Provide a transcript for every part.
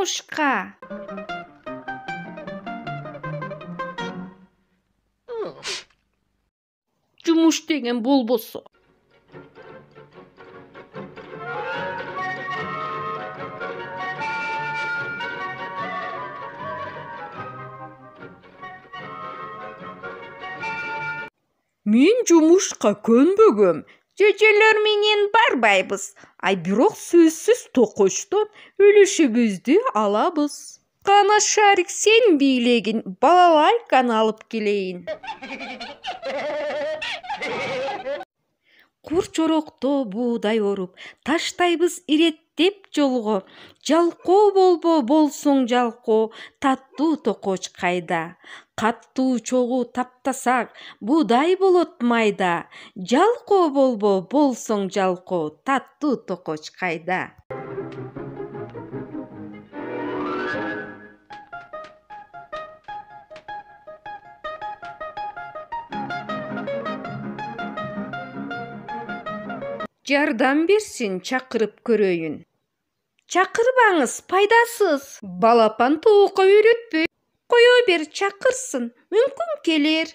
жумушка. Жумуш деген болбосо. Мен жумушка көнбөгөм. Жөжөлөр менен барбайбыз. Ай бирок сөзсүз токочтон үлүшүбүздү алабыз. Кана Шарик сен бийлегин балалайканы алып келейин. Кур чорокто буудай оруп, таштайбыз иреттеп жолго. Жалкоо болбо болсоң жалкоо, таттуу токоч кайда? Каттуу чогуу таптасак, буудай болот майда. Жалкоо болбо болсоң жалкоо, таттуу токоч кайда? Жардам берсин, чакырып көрөйүн. Чакырбаңыз, пайдасыз. Балапан тоокко үйрөтпөй. Кое бер, чакырсын, мүмкүн келер.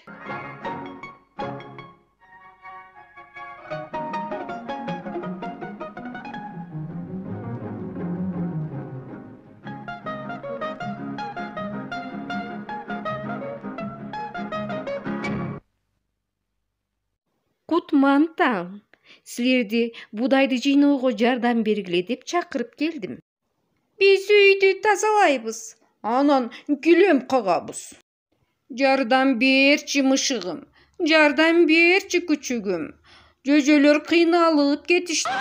Кутман таң. Силерди будайды жыйноого жардам бергиле деп чакырып келдим. Биз үйдү тазалайбыз, анан килем кагабыз. Жардам берчи мышыгым, жардам берчи күчүгүм. Жөжөлөр кыйналып кетишти.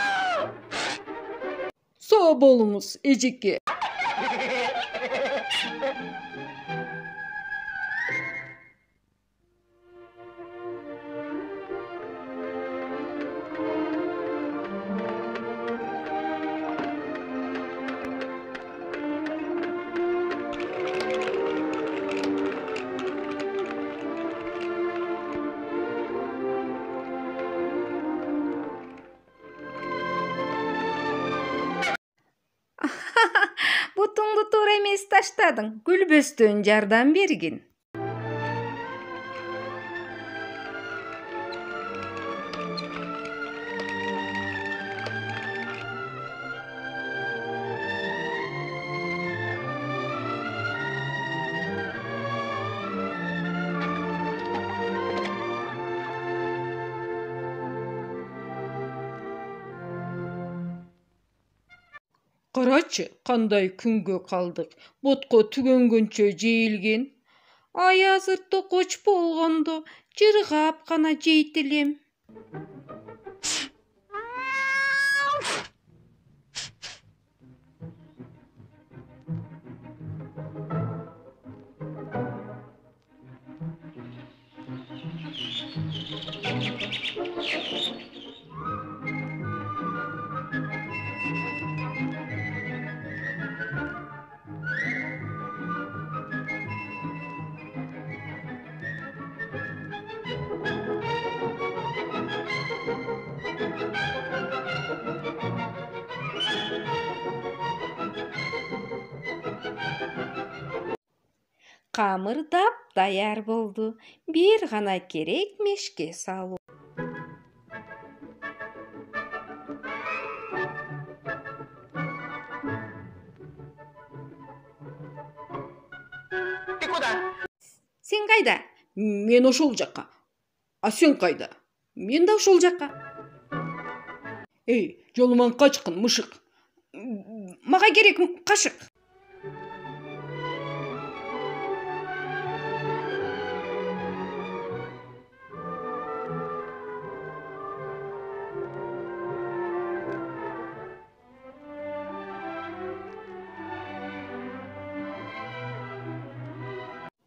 Сау болуңуз, эжеке. Бутуңду туура эмес таштадың, күлбөстөн жардам бергин. Карачы, кандай күнгө калдык. Ботко түгөнгөнчө жейилген. Ай азыр токоч болгондо жыргап гана жейт элем. Камырдап даяр болду. Бир гана керек мешке салуу. Сен кайда? Мен ошол жакка. А сен кайда? Мен да ошол жакка. Эй, жолуман качкын, мышык. Мага керек кашык.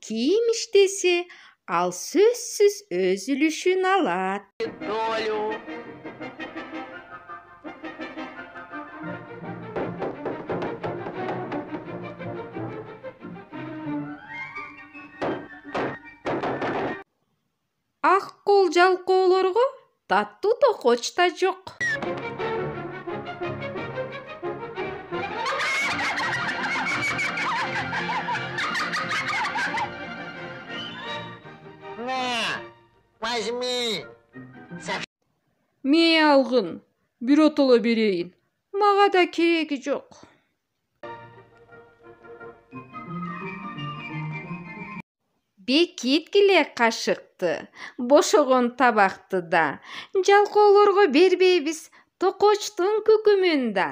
Ким иштесе, ал сөзсүз өз үлүшүн алат. Ак кол жалкоолорго таттуу токоч да жок. Возьми. Мээ алгын, биротоло берейин. Мага да кереги жок. Бекит келе кашыкты, бошогон табакты да. Жалкоолорго бербейбиз токочтун күкүмүн да.